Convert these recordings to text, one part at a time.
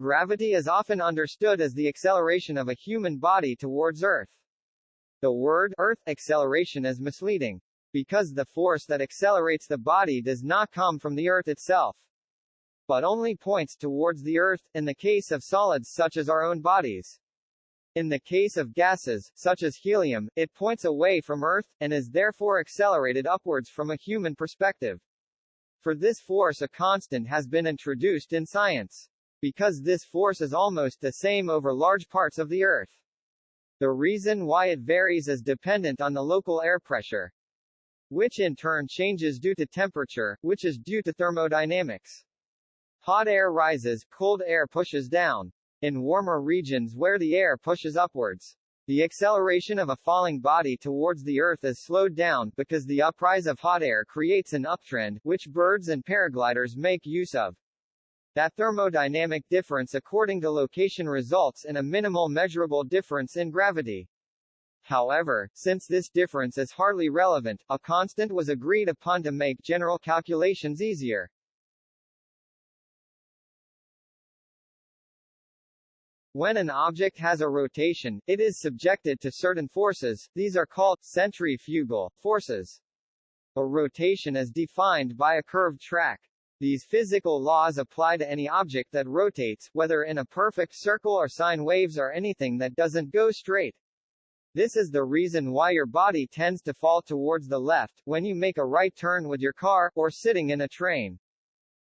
Gravity is often understood as the acceleration of a human body towards Earth. The word Earth acceleration is misleading, because the force that accelerates the body does not come from the Earth itself, but only points towards the Earth, in the case of solids such as our own bodies. In the case of gases, such as helium, it points away from Earth, and is therefore accelerated upwards from a human perspective. For this force a constant has been introduced in science, because this force is almost the same over large parts of the Earth. The reason why it varies is dependent on the local air pressure, which in turn changes due to temperature, which is due to thermodynamics. Hot air rises, cold air pushes down. In warmer regions where the air pushes upwards, the acceleration of a falling body towards the Earth is slowed down, because the uprise of hot air creates an uptrend, which birds and paragliders make use of. That thermodynamic difference according to location results in a minimal measurable difference in gravity. However, since this difference is hardly relevant, a constant was agreed upon to make general calculations easier. When an object has a rotation, it is subjected to certain forces. These are called centrifugal forces. A rotation is defined by a curved track. These physical laws apply to any object that rotates, whether in a perfect circle or sine waves or anything that doesn't go straight. This is the reason why your body tends to fall towards the left, when you make a right turn with your car, or sitting in a train.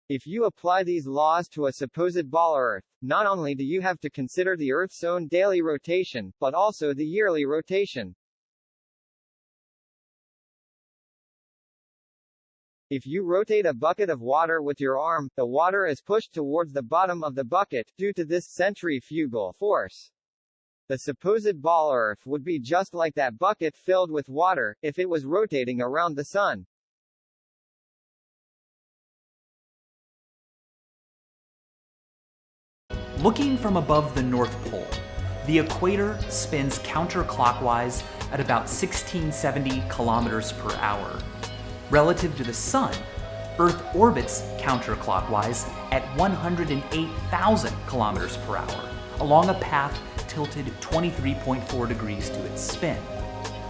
If you apply these laws to a supposed ball Earth, not only do you have to consider the Earth's own daily rotation, but also the yearly rotation. If you rotate a bucket of water with your arm, the water is pushed towards the bottom of the bucket, due to this centrifugal force. The supposed ball Earth would be just like that bucket filled with water, if it was rotating around the sun. Looking from above the North Pole, the equator spins counterclockwise at about 1670 kilometers per hour. Relative to the Sun, Earth orbits counterclockwise at 108,000 kilometers per hour, along a path tilted 23.4 degrees to its spin.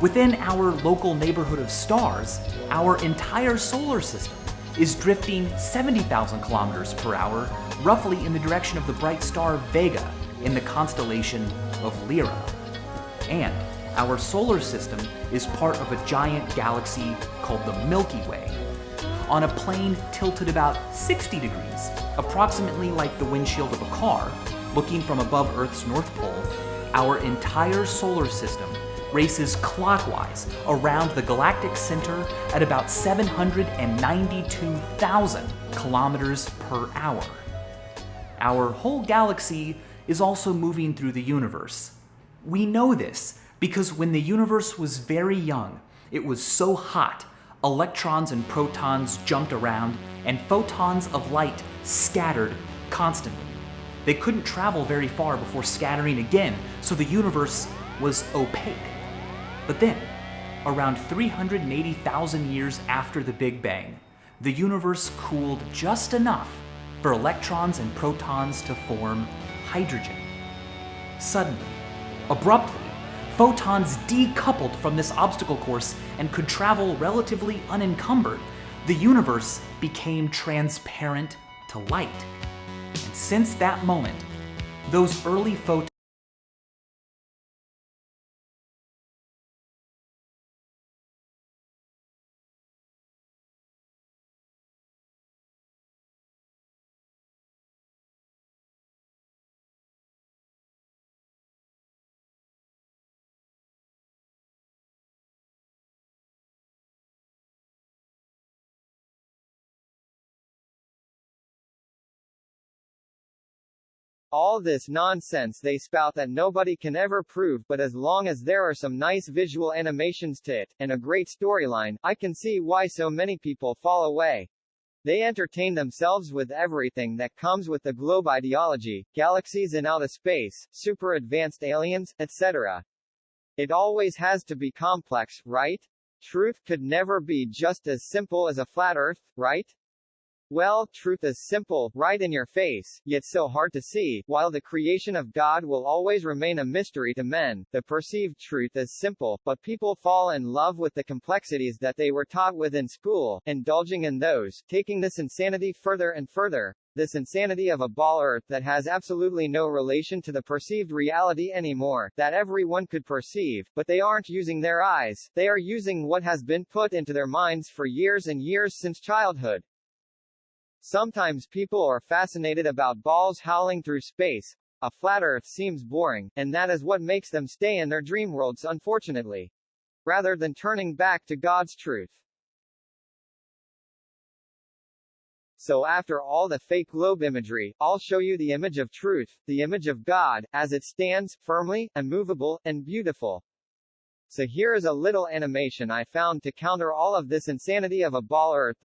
Within our local neighborhood of stars, our entire solar system is drifting 70,000 kilometers per hour, roughly in the direction of the bright star Vega in the constellation of Lyra. And our solar system is part of a giant galaxy called the Milky Way. On a plane tilted about 60 degrees, approximately like the windshield of a car, looking from above Earth's North Pole, our entire solar system races clockwise around the galactic center at about 792,000 kilometers per hour. Our whole galaxy is also moving through the universe. We know this because when the universe was very young, it was so hot, electrons and protons jumped around, and photons of light scattered constantly. They couldn't travel very far before scattering again, so the universe was opaque. But then, around 380,000 years after the Big Bang, the universe cooled just enough for electrons and protons to form hydrogen. Suddenly, abruptly, photons decoupled from this obstacle course and could travel relatively unencumbered. The universe became transparent to light. And since that moment, those early photons all this nonsense they spout that nobody can ever prove, but as long as there are some nice visual animations to it, and a great storyline, I can see why so many people fall away. They entertain themselves with everything that comes with the globe ideology, galaxies in outer space, super advanced aliens, etc. It always has to be complex, right? Truth could never be just as simple as a flat Earth, right? Well, truth is simple, right in your face, yet so hard to see. While the creation of God will always remain a mystery to men, the perceived truth is simple, but people fall in love with the complexities that they were taught within school, indulging in those, taking this insanity further and further. This insanity of a ball Earth that has absolutely no relation to the perceived reality anymore, that everyone could perceive, but they aren't using their eyes, they are using what has been put into their minds for years and years since childhood. Sometimes people are fascinated about balls howling through space. A flat Earth seems boring, and that is what makes them stay in their dream worlds, unfortunately, rather than turning back to God's truth. So after all the fake globe imagery, I'll show you the image of truth, the image of God, as it stands, firmly, immovable, and beautiful. So here is a little animation I found to counter all of this insanity of a ball Earth.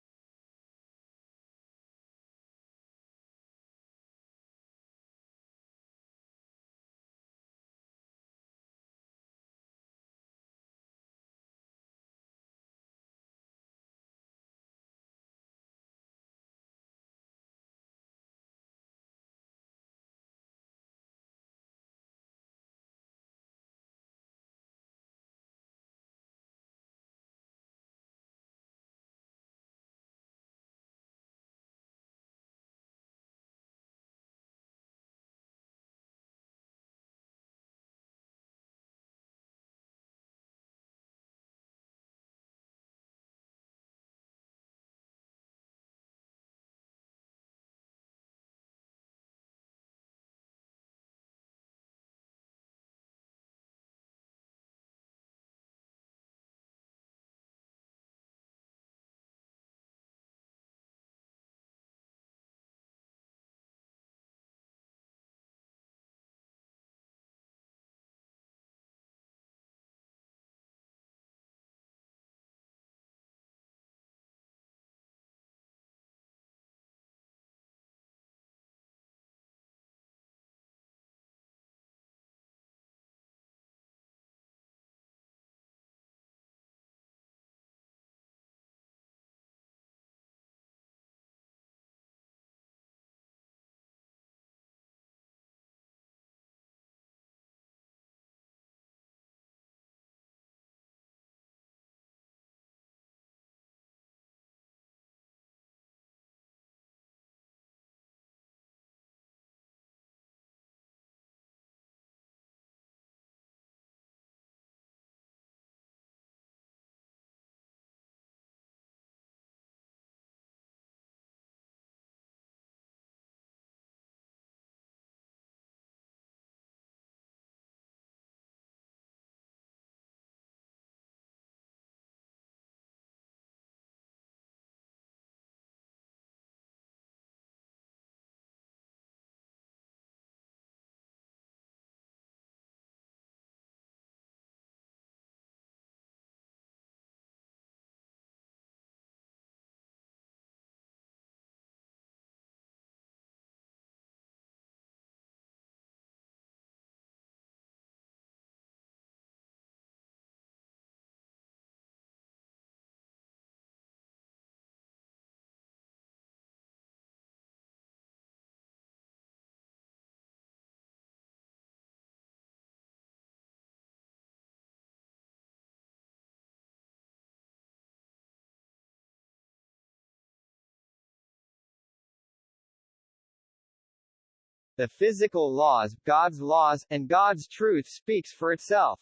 The physical laws, God's laws, and God's truth speaks for itself.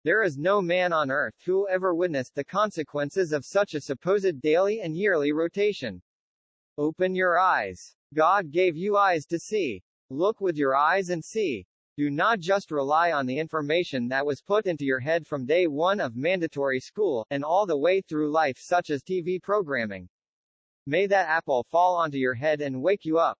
There is no man on earth who ever witnessed the consequences of such a supposed daily and yearly rotation. Open your eyes. God gave you eyes to see. Look with your eyes and see. Do not just rely on the information that was put into your head from day one of mandatory school, and all the way through life, such as TV programming. May that apple fall onto your head and wake you up.